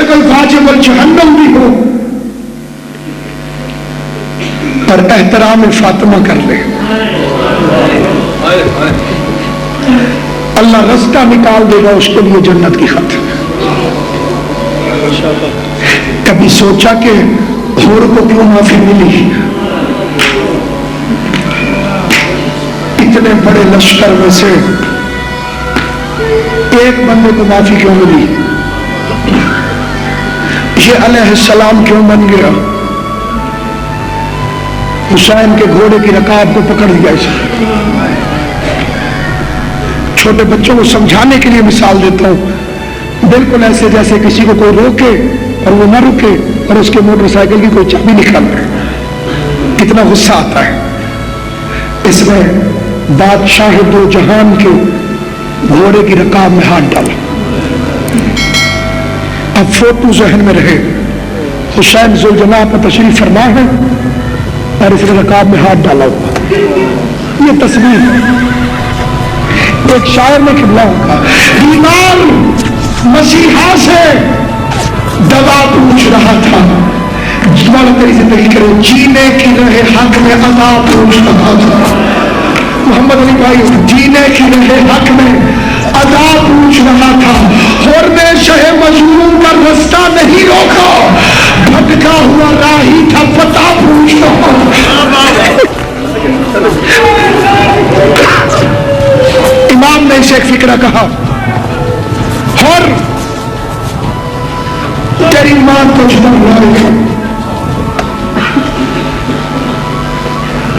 اگر کوئی واجب الجہنم بھی ہو اور احترام فاطمہ کر لے، اللہ رستہ نکال دے گا اس کے لیے جنت کی خاطر۔ کبھی سوچا کہ حور کو کیوں معافی ملی؟ اتنے بڑے لشکر میں سے ایک بندے کو معافی کیوں ملی؟ یہ علیہ السلام کیوں بن گیا؟ حسین کے گھوڑے کی رکاب کو پکڑ دیا اسے۔ چھوٹے بچوں کو سمجھانے کے لیے مثال دیتا ہوں، بالکل ایسے جیسے کسی کو کوئی روکے اور وہ نہ رکے اور اس کے موٹر سائیکل کی کوئی چابی نکال دے، کتنا غصہ آتا ہے۔ اس میں بادشاہ دو جہان کے گھوڑے کی رکاب میں ہاتھ ڈالا۔ اب فوٹو ذہن میں رہے، حسین ذوالجناح پر تشریف فرما ہے اور اس نے رکاب میں ہاتھ ڈالا ہوا، یہ تصویر ہے۔ ایک شاعر نے قبلہ کہا، ایمان مسیحا سے دوا پوچھ رہا تھا، جوان تیری زندگی کرے، جینے کی رہے حق میں عطا پوچھ رہا تھا۔ محمد علی بھائی جینے کی رہے حق میں عطا پوچھ رہا تھا، اور نے شہ مظلوم کا رستہ نہیں روکا، بھٹکا ہوا راہی تھا پتہ پوچھ رہا تھا۔ امام نے اسے ایک فکرہ کہا، اور تیری ماں تجھ پر لائے،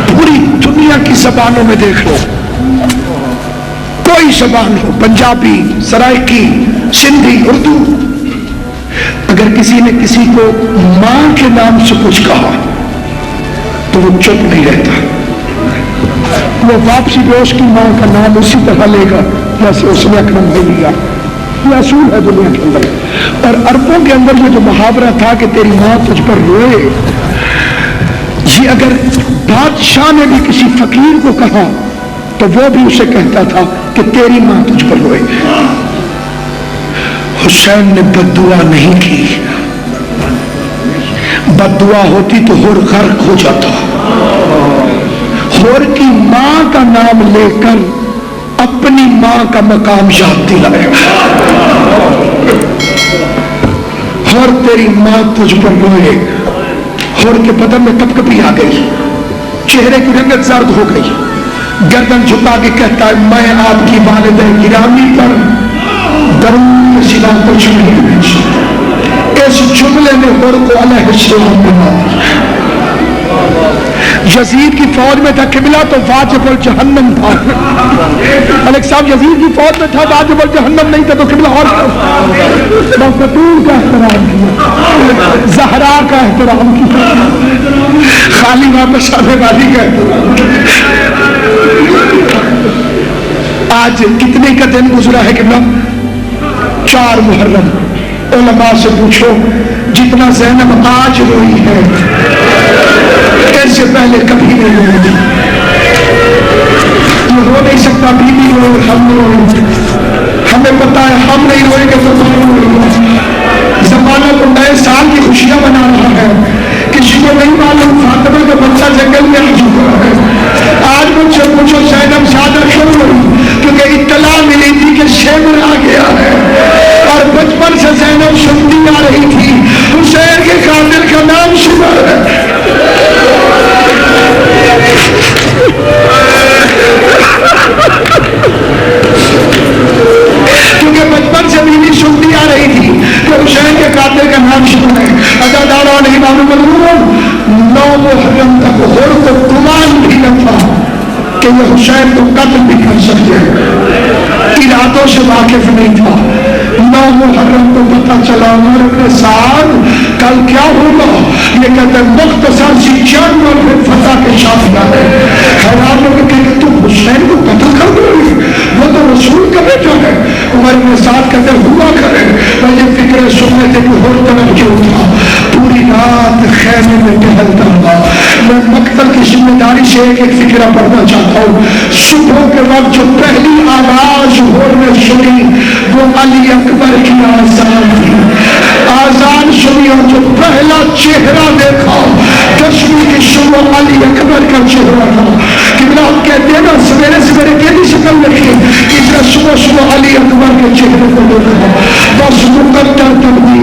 پوری دنیا کی زبانوں میں دیکھ لو، کوئی زبان ہو، پنجابی، سرائکی، سندھی، اردو، اگر کسی نے کسی کو ماں کے نام سے کچھ کہا تو وہ چپ نہیں رہتا، وہ واپسی پہ اس کی ماں کا نام اسی طرح لے گا جیسے اس نے اکرم بھائی لیا۔ یہ اصول ہے دنیا کے اندر۔ اور عربوں کے اندر یہ جو محاورہ تھا کہ تیری ماں تجھ پر روئے، یہ اگر بادشاہ نے بھی کسی فقیر کو کہا تو وہ بھی اسے کہتا تھا کہ تیری ماں تجھ پر روئے۔ حسین نے بد دعا نہیں کی، بد دعا ہوتی تو حور غرق ہو جاتا۔ حور کی ماں کا نام لے کر اپنی ماں کا مقام یاد دلایا۔ حور تیری ماں تجھ پر روئے، حور کے بدن میں کپکپی آ گئی، چہرے کی رنگت زرد ہو گئی، گردن جھکا کے کہتا ہے میں آپ کی والدہ گرامی پر درود کے سوا کچھ نہیں بھیجتا۔ اس جملے نے حور کو علیہ السلام بنا دیا۔ یزید کی فوج میں تھا قبلہ تو واجب الجہنم تھا، علیک صاحب یزید کی فوج میں تھا واجب الجہنم نہیں تھا تو قبلہ اور بطول کا احترام کیا، زہرا کا احترام کیا، خالی واپس آنے والی کا احترام کیا۔ آج کتنے کا دن گزرا ہے قبلہ؟ 4 محرم۔ علماء سے پوچھو جتنا زینب آج روئی ہے اس سے پہلے کبھی نہیں روئی۔ یہ رو نہیں سکتا، بیوی روئے، ہم روئے، ہمیں پتا ہے ہم نہیں روئیں گے تو تم روئے۔ زمانہ کو نئے سال کی خوشیاں بنا رہا ہے، کسی کو نہیں معلوم فاطمہ کا بچہ جنگل میں آ چکا ہے۔ آج مجھ سے پوچھو زینب زیادہ کیوں روئی؟ کیونکہ اطلاع ملی تھی کہ شیمر آ گیا ہے، اور بچپن سے زینب سنتی آ رہی تھی حسین کے قاتل کا نام شمر ہے۔ کیونکہ بچپن سے بیوی سنتی آ رہی تھی کہ حسین کے قاتل کا نام شمر ہے۔ ادادارہ نہیں معلوم 9 محرم تک حور کو گمان بھی نہ تھا کہ یہ حسین کو قتل بھی کر سکتے ہیں، ارادوں سے واقف نہیں تھا۔ 9 محرم کو پتہ چلا عمر کے ساتھ کل کیا ہوگا، یہ کہتے ہیں مختصر سی جنگ اور پھر فتح کے شافیہ ہے۔ حیران ہو کے کہ تم حسین کو قتل کر دو گی، وہ تو رسول کا بیٹا ہے۔ عمر کے ساتھ کہتے ہوا کرے، میں یہ فکر سننے تھے کہ ہر طرف کیوں تھا، پوری رات خیمے میں ٹہلتا رہا۔ میں مقتل کی ذمہ داری سے ایک فکرہ پڑھنا چاہتا ہوں۔ صبح کے وقت جو پہلی آواز ہور نے سنی وہ علی اکبر کی آزان تھی۔ چہرہ دیکھا، 10ویں کی صبح علی اکبر کا چہرہ تھا۔ قبلہ آپ کہتے ہیں نا سویرے سویرے کیسی شکل رکھی، اس نے صبح صبح علی اکبر کے چہرے کو دیکھا، بس مقدر تبدیل